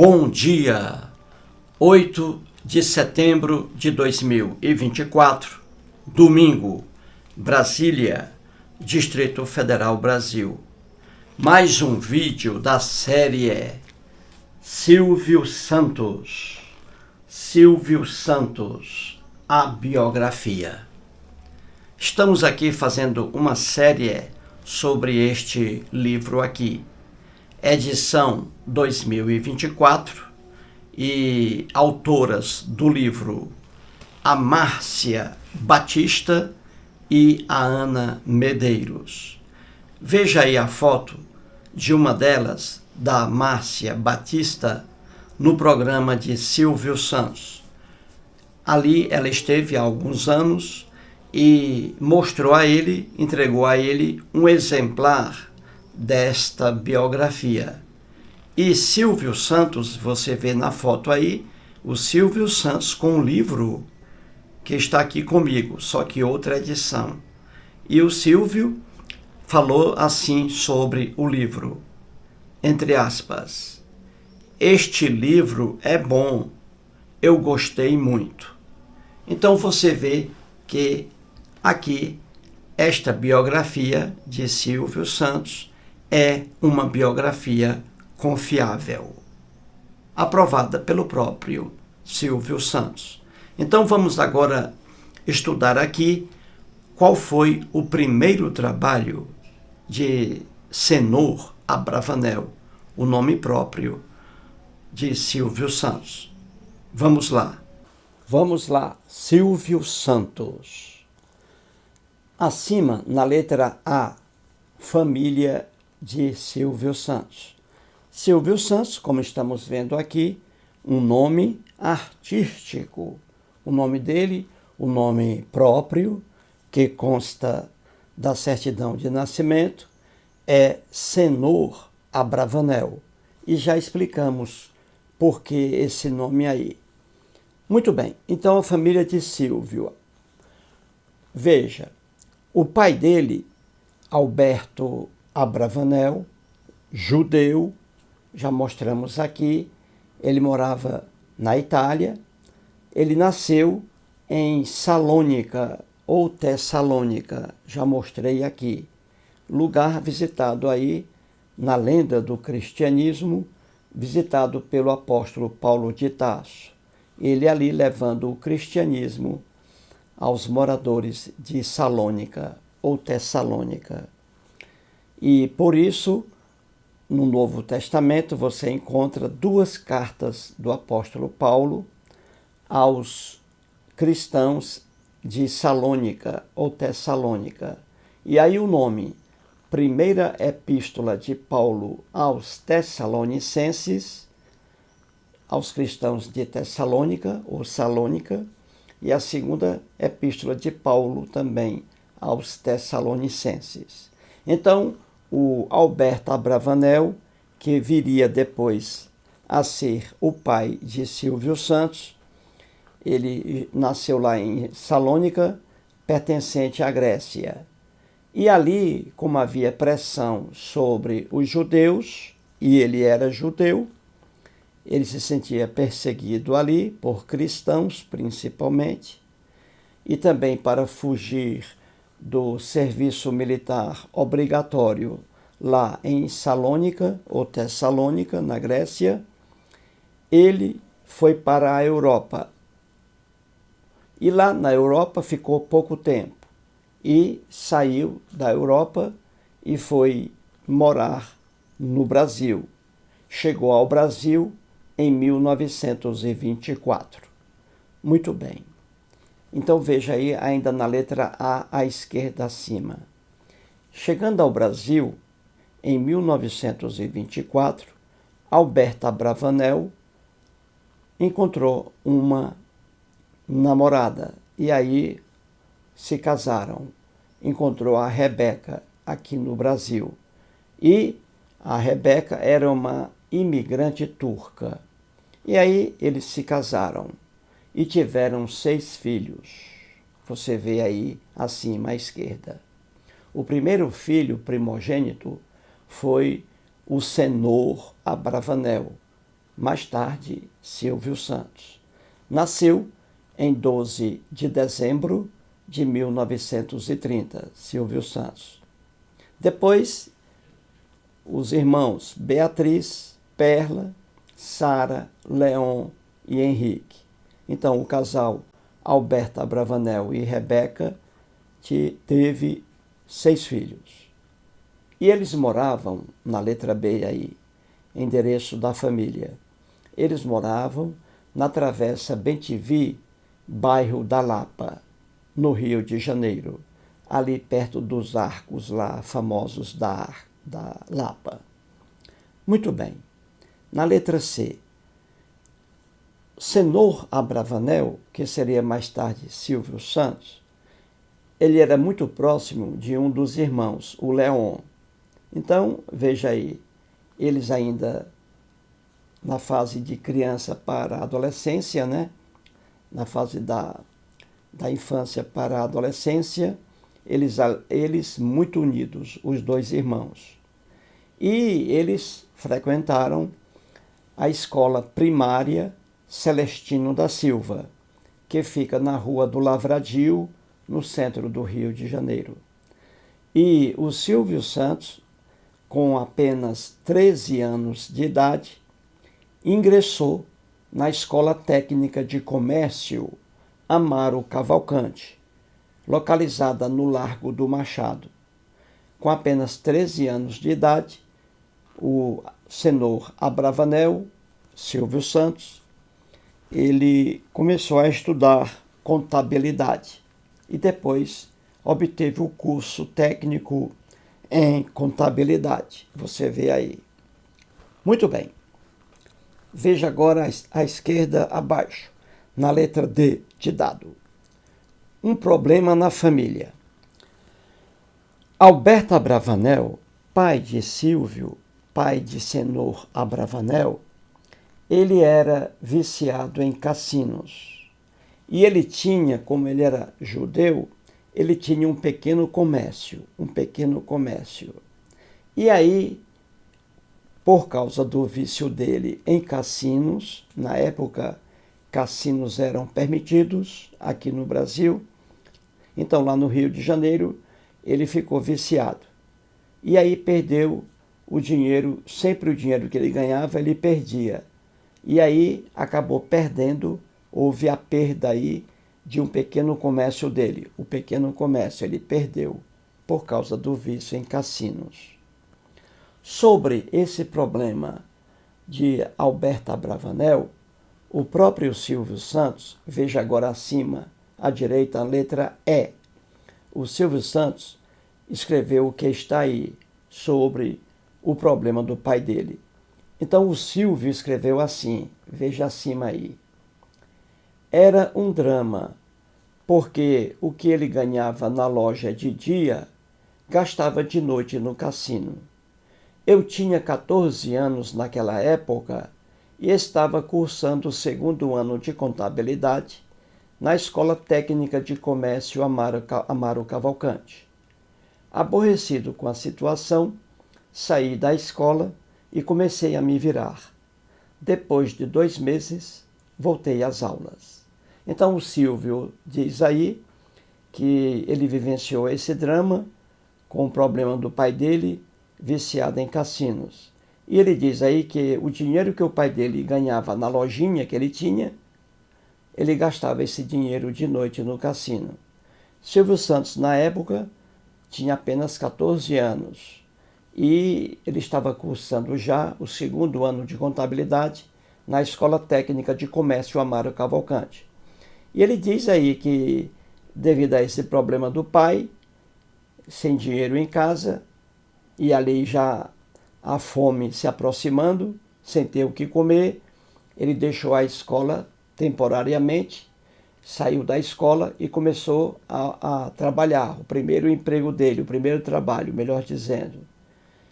Bom dia! 8 de setembro de 2024, domingo, Brasília, Distrito Federal, Brasil. Mais um vídeo da série Silvio Santos, a biografia. Estamos aqui fazendo uma série sobre este livro aqui. Edição 2024 e autoras do livro a Márcia Batista e a Ana Medeiros. Veja aí a foto de uma delas, da Márcia Batista, no programa de Silvio Santos. Ali ela esteve há alguns anos e entregou a ele um exemplar desta biografia. E Silvio Santos, você vê na foto aí, o Silvio Santos com o livro que está aqui comigo, só que outra edição. E o Silvio falou assim sobre o livro, entre aspas: "Este livro é bom, eu gostei muito." Então você vê que aqui esta biografia de Silvio Santos é uma biografia confiável, aprovada pelo próprio Silvio Santos. Então vamos agora estudar aqui qual foi o primeiro trabalho de Senhor Abravanel, o nome próprio de Silvio Santos. Vamos lá, Silvio Santos. Acima, na letra A, família de Silvio Santos. Silvio Santos, como estamos vendo aqui, um nome artístico. O nome dele, o nome próprio, que consta da certidão de nascimento, é Senhor Abravanel. E já explicamos por que esse nome aí. Muito bem, então a família de Silvio. Veja, o pai dele, Alberto Abravanel, judeu, já mostramos aqui, ele morava na Itália, ele nasceu em Salônica ou Tessalônica, já mostrei aqui, lugar visitado aí na lenda do cristianismo, visitado pelo apóstolo Paulo de Tarso. Ele ali levando o cristianismo aos moradores de Salônica ou Tessalônica. E por isso, no Novo Testamento, você encontra duas cartas do apóstolo Paulo aos cristãos de Salônica ou Tessalônica. E aí o nome, primeira epístola de Paulo aos Tessalonicenses, aos cristãos de Tessalônica ou Salônica, e a segunda epístola de Paulo também aos Tessalonicenses. Então, o Alberto Abravanel, que viria depois a ser o pai de Silvio Santos, ele nasceu lá em Salônica, pertencente à Grécia. E ali, como havia pressão sobre os judeus, e ele era judeu, ele se sentia perseguido ali por cristãos, principalmente, e também para fugir do serviço militar obrigatório lá em Salônica ou Tessalônica, na Grécia, ele foi para a Europa. E lá na Europa ficou pouco tempo e saiu da Europa e foi morar no Brasil. Chegou ao Brasil em 1924. Muito bem. Então veja aí, ainda na letra A, à esquerda acima. Chegando ao Brasil, em 1924, Alberto Abravanel encontrou uma namorada e aí se casaram. Encontrou a Rebeca aqui no Brasil. E a Rebeca era uma imigrante turca. E aí eles se casaram e tiveram 6 filhos. Você vê aí acima à esquerda. O primeiro filho primogênito foi o Senhor Abravanel, mais tarde Silvio Santos. Nasceu em 12 de dezembro de 1930, Silvio Santos. Depois, os irmãos Beatriz, Perla, Sara, Leon e Henrique. Então, o casal Alberta Abravanel e Rebeca teve 6 filhos. E eles moravam, na letra B aí, endereço da família. Eles moravam na Travessa Bem-te-Vi, bairro da Lapa, no Rio de Janeiro, ali perto dos arcos lá famosos da Lapa. Muito bem. Na letra C, Senhor Abravanel, que seria mais tarde Silvio Santos, ele era muito próximo de um dos irmãos, o Leon. Então, veja aí, eles ainda na fase de criança para a adolescência, né? Na fase da infância para a adolescência, eles muito unidos, os dois irmãos. E eles frequentaram a escola primária Celestino da Silva, que fica na Rua do Lavradio, no centro do Rio de Janeiro. E o Silvio Santos, com apenas 13 anos de idade, ingressou na Escola Técnica de Comércio Amaro Cavalcante, localizada no Largo do Machado. Com apenas 13 anos de idade, o senhor Abravanel, Silvio Santos, ele começou a estudar contabilidade e depois obteve o curso técnico em contabilidade. Você vê aí. Muito bem. Veja agora à esquerda abaixo, na letra D de dado. Um problema na família. Alberto Abravanel, pai de Silvio, pai de senhor Abravanel, ele era viciado em cassinos. E ele tinha, como ele era judeu, ele tinha um pequeno comércio. E aí, por causa do vício dele em cassinos, na época, cassinos eram permitidos aqui no Brasil. Então, lá no Rio de Janeiro, ele ficou viciado. E aí perdeu o dinheiro, sempre o dinheiro que ele ganhava, ele perdia. E aí acabou perdendo, houve a perda aí de um pequeno comércio dele. O pequeno comércio ele perdeu por causa do vício em cassinos. Sobre esse problema de Alberto Abravanel, o próprio Silvio Santos, veja agora acima, à direita, a letra E. O Silvio Santos escreveu o que está aí sobre o problema do pai dele. Então o Silvio escreveu assim, veja acima aí. Era um drama, porque o que ele ganhava na loja de dia, gastava de noite no cassino. Eu tinha 14 anos naquela época e estava cursando o 2º ano de contabilidade na Escola Técnica de Comércio Amaro Cavalcante. Aborrecido com a situação, saí da escola e comecei a me virar. Depois de 2 meses, voltei às aulas. Então o Silvio diz aí que ele vivenciou esse drama com o problema do pai dele, viciado em cassinos. E ele diz aí que o dinheiro que o pai dele ganhava na lojinha que ele tinha, ele gastava esse dinheiro de noite no cassino. Silvio Santos, na época, tinha apenas 14 anos e ele estava cursando já o 2º ano de contabilidade na Escola Técnica de Comércio Amaro Cavalcante. E ele diz aí que, devido a esse problema do pai, sem dinheiro em casa, e ali já a fome se aproximando, sem ter o que comer, ele deixou a escola temporariamente, saiu da escola e começou a trabalhar, o primeiro emprego dele, o primeiro trabalho, melhor dizendo.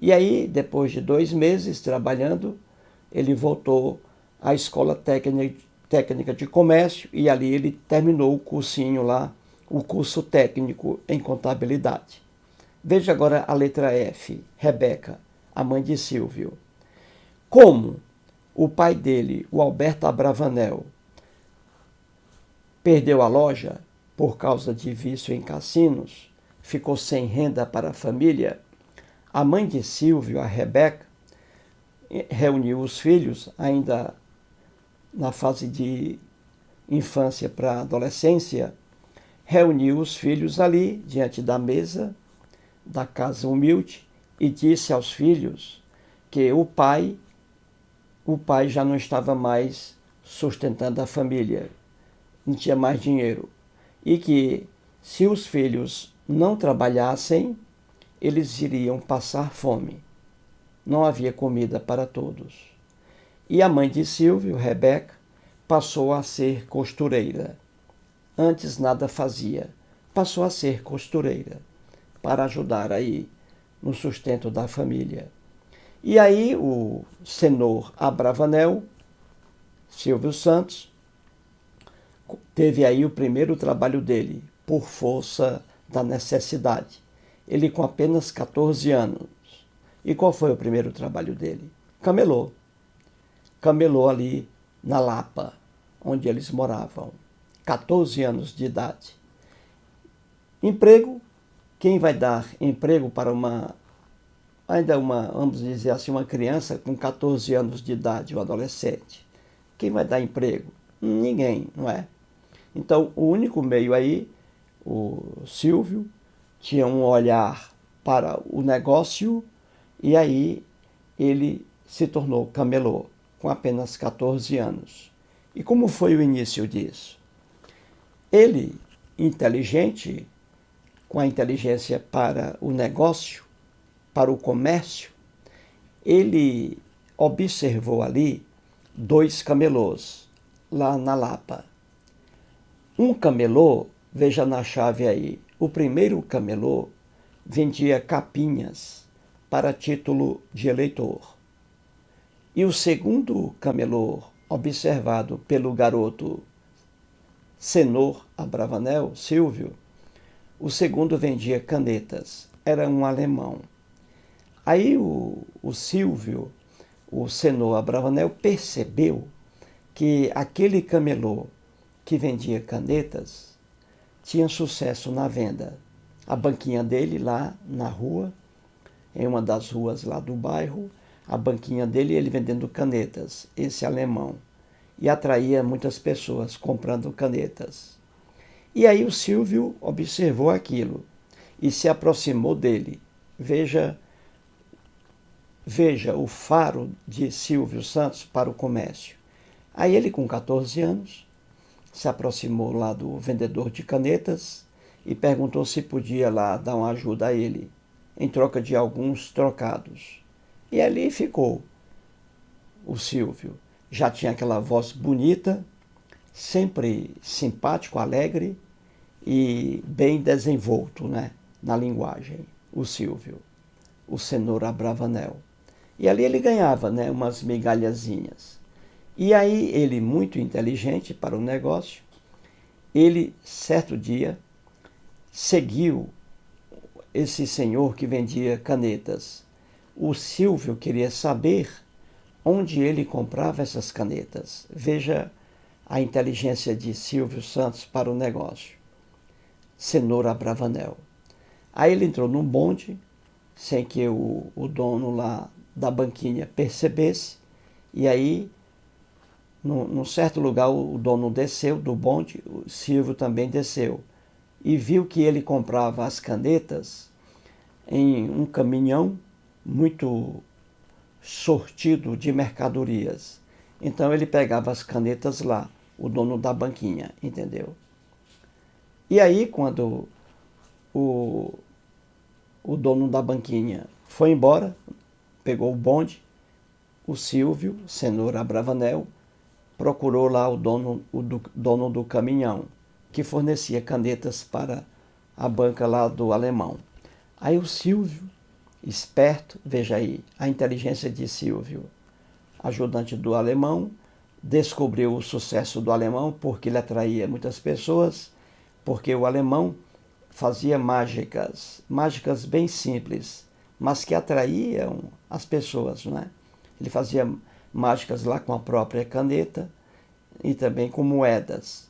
E aí, depois de 2 meses trabalhando, ele voltou à Escola Técnica de Comércio e ali ele terminou o cursinho lá, o curso técnico em contabilidade. Veja agora a letra F, Rebeca, a mãe de Silvio. Como o pai dele, o Alberto Abravanel, perdeu a loja por causa de vício em cassinos, ficou sem renda para a família. A mãe de Silvio, a Rebeca, reuniu os filhos, ainda na fase de infância para adolescência, reuniu os filhos ali, diante da mesa da casa humilde, e disse aos filhos que o pai já não estava mais sustentando a família, não tinha mais dinheiro, e que se os filhos não trabalhassem, eles iriam passar fome. Não havia comida para todos. E a mãe de Silvio, Rebeca, passou a ser costureira. Antes nada fazia, passou a ser costureira para ajudar aí no sustento da família. E aí o senhor Abravanel, Silvio Santos, teve aí o primeiro trabalho dele, por força da necessidade. Ele com apenas 14 anos. E qual foi o primeiro trabalho dele? Camelô. Camelô ali na Lapa, onde eles moravam. 14 anos de idade. Emprego. Quem vai dar emprego para vamos dizer assim, uma criança com 14 anos de idade, um adolescente? Quem vai dar emprego? Ninguém, não é? Então, o único meio aí, o Silvio, tinha um olhar para o negócio e aí ele se tornou camelô com apenas 14 anos. E como foi o início disso? Ele, inteligente, com a inteligência para o negócio, para o comércio, ele observou ali 2 camelôs lá na Lapa. Um camelô, veja na chave aí, o primeiro camelô vendia capinhas para título de eleitor. E o segundo camelô, observado pelo garoto senhor Abravanel, Silvio, o segundo vendia canetas, era um alemão. Aí o Silvio, o senhor Abravanel, percebeu que aquele camelô que vendia canetas tinha sucesso na venda. A banquinha dele lá na rua, em uma das ruas lá do bairro, a banquinha dele, ele vendendo canetas, esse alemão, e atraía muitas pessoas comprando canetas. E aí o Silvio observou aquilo e se aproximou dele. Veja o faro de Silvio Santos para o comércio. Aí ele, com 14 anos, se aproximou lá do vendedor de canetas e perguntou se podia lá dar uma ajuda a ele, em troca de alguns trocados. E ali ficou o Silvio. Já tinha aquela voz bonita, sempre simpático, alegre e bem desenvolto, né, na linguagem, o Silvio, o senhor Abravanel. E ali ele ganhava, né, umas migalhazinhas. E aí ele, muito inteligente para o negócio, ele, certo dia, seguiu esse senhor que vendia canetas. O Silvio queria saber onde ele comprava essas canetas. Veja a inteligência de Silvio Santos para o negócio. Senhor Abravanel. Aí ele entrou num bonde, sem que o dono lá da banquinha percebesse, e aí, num certo lugar, o dono desceu do bonde, o Silvio também desceu, e viu que ele comprava as canetas em um caminhão muito sortido de mercadorias. Então ele pegava as canetas lá, o dono da banquinha, entendeu? E aí, quando o dono da banquinha foi embora, pegou o bonde, o Silvio, senhor Abravanel, procurou lá o dono do caminhão, que fornecia canetas para a banca lá do alemão. Aí o Silvio, esperto, veja aí, a inteligência de Silvio, ajudante do alemão, descobriu o sucesso do alemão porque ele atraía muitas pessoas, porque o alemão fazia mágicas bem simples, mas que atraíam as pessoas, não é? Ele fazia mágicas lá com a própria caneta e também com moedas.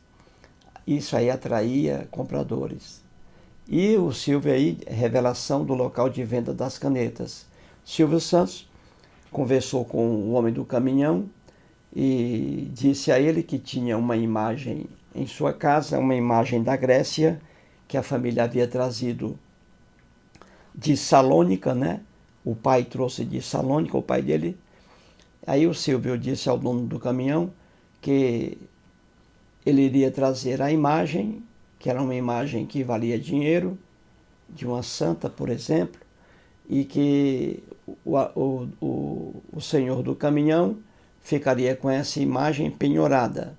Isso aí atraía compradores. E o Silvio aí, revelação do local de venda das canetas. Silvio Santos conversou com o homem do caminhão e disse a ele que tinha uma imagem em sua casa, uma imagem da Grécia, que a família havia trazido de Salônica, né? O pai trouxe de Salônica, o pai dele. Aí o Silvio disse ao dono do caminhão que ele iria trazer a imagem, que era uma imagem que valia dinheiro, de uma santa, por exemplo, e que o senhor do caminhão ficaria com essa imagem penhorada.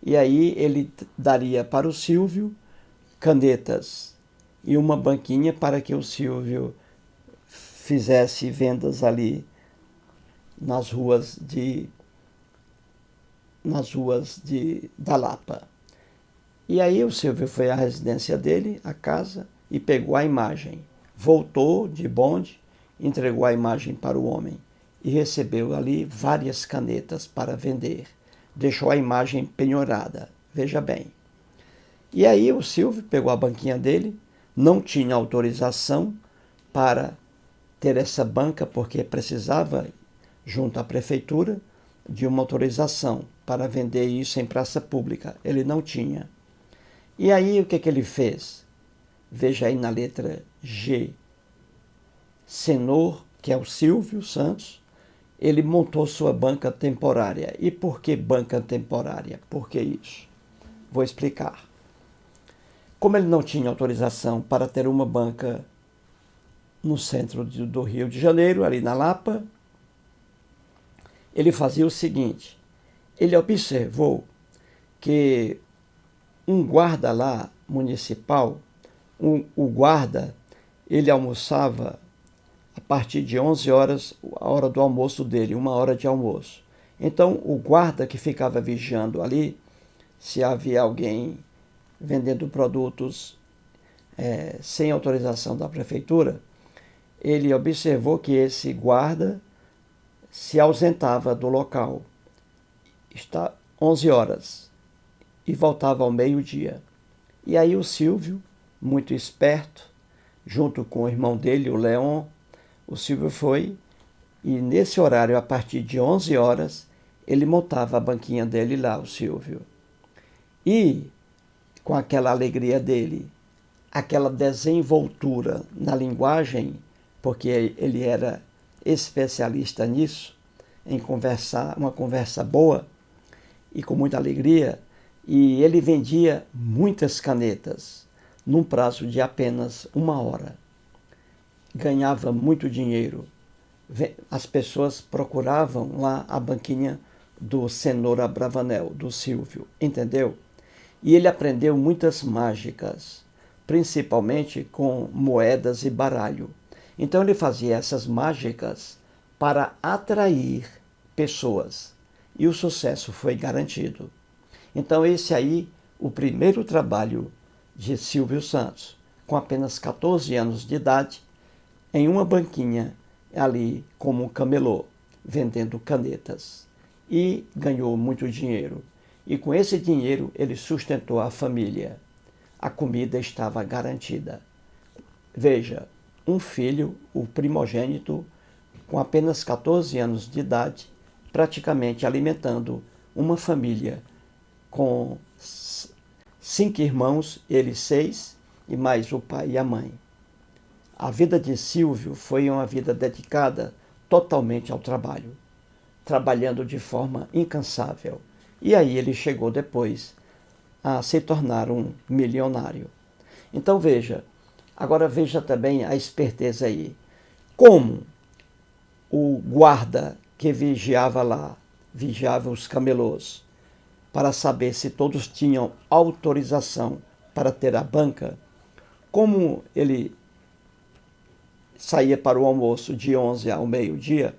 E aí ele daria para o Silvio canetas e uma banquinha para que o Silvio fizesse vendas ali nas ruas da Lapa. E aí o Silvio foi à residência dele, à casa, e pegou a imagem. Voltou de bonde, entregou a imagem para o homem e recebeu ali várias canetas para vender. Deixou a imagem penhorada, veja bem. E aí o Silvio pegou a banquinha dele, não tinha autorização para ter essa banca, porque precisava, junto à prefeitura, de uma autorização para vender isso em praça pública. Ele não tinha. E aí o que ele fez? Veja aí na letra G. Senhor, que é o Silvio Santos, ele montou sua banca temporária. E por que banca temporária? Por que isso? Vou explicar. Como ele não tinha autorização para ter uma banca no centro do Rio de Janeiro, ali na Lapa, ele fazia o seguinte: ele observou que um guarda lá municipal, o guarda, ele almoçava a partir de 11 horas, a hora do almoço dele, 1 hora de almoço. Então, o guarda que ficava vigiando ali, se havia alguém vendendo produtos sem autorização da prefeitura, ele observou que esse guarda se ausentava do local, está 11 horas, e voltava ao meio-dia. E aí o Silvio, muito esperto, junto com o irmão dele, o Leon, o Silvio foi, e nesse horário, a partir de 11 horas, ele montava a banquinha dele lá, o Silvio. E, com aquela alegria dele, aquela desenvoltura na linguagem, porque ele era especialista nisso, em conversar, uma conversa boa e com muita alegria, e ele vendia muitas canetas num prazo de apenas 1 hora. Ganhava muito dinheiro. As pessoas procuravam lá a banquinha do Cenoura Bravanel, do Silvio, entendeu? E ele aprendeu muitas mágicas, principalmente com moedas e baralho. Então ele fazia essas mágicas para atrair pessoas. E o sucesso foi garantido. Então esse aí, o primeiro trabalho de Silvio Santos, com apenas 14 anos de idade, em uma banquinha ali como camelô, vendendo canetas. E ganhou muito dinheiro. E com esse dinheiro ele sustentou a família. A comida estava garantida. Veja, um filho, o primogênito, com apenas 14 anos de idade, praticamente alimentando uma família com 5 irmãos, ele 6, e mais o pai e a mãe. A vida de Silvio foi uma vida dedicada totalmente ao trabalho, trabalhando de forma incansável. E aí ele chegou depois a se tornar um milionário. Então veja, agora veja também a esperteza aí. Como o guarda que vigiava lá, vigiava os camelôs, para saber se todos tinham autorização para ter a banca, como ele saía para o almoço de 11 ao meio-dia,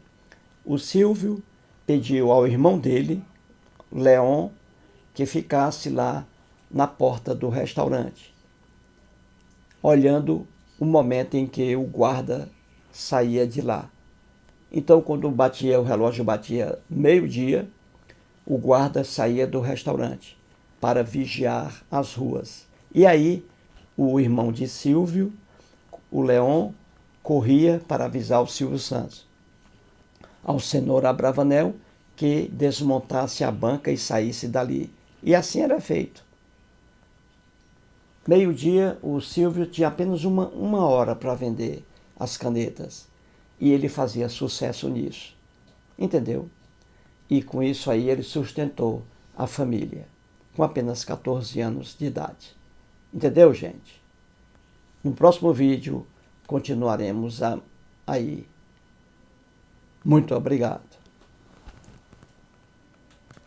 o Silvio pediu ao irmão dele, Leon, que ficasse lá na porta do restaurante, olhando o momento em que o guarda saía de lá. Então, quando o relógio batia meio-dia, o guarda saía do restaurante para vigiar as ruas. E aí, o irmão de Silvio, o Leon, corria para avisar o Silvio Santos, ao senhor Abravanel, que desmontasse a banca e saísse dali. E assim era feito. Meio-dia, o Silvio tinha apenas uma hora para vender as canetas. E ele fazia sucesso nisso. Entendeu? E com isso aí ele sustentou a família, com apenas 14 anos de idade. Entendeu, gente? No próximo vídeo continuaremos aí. Muito obrigado.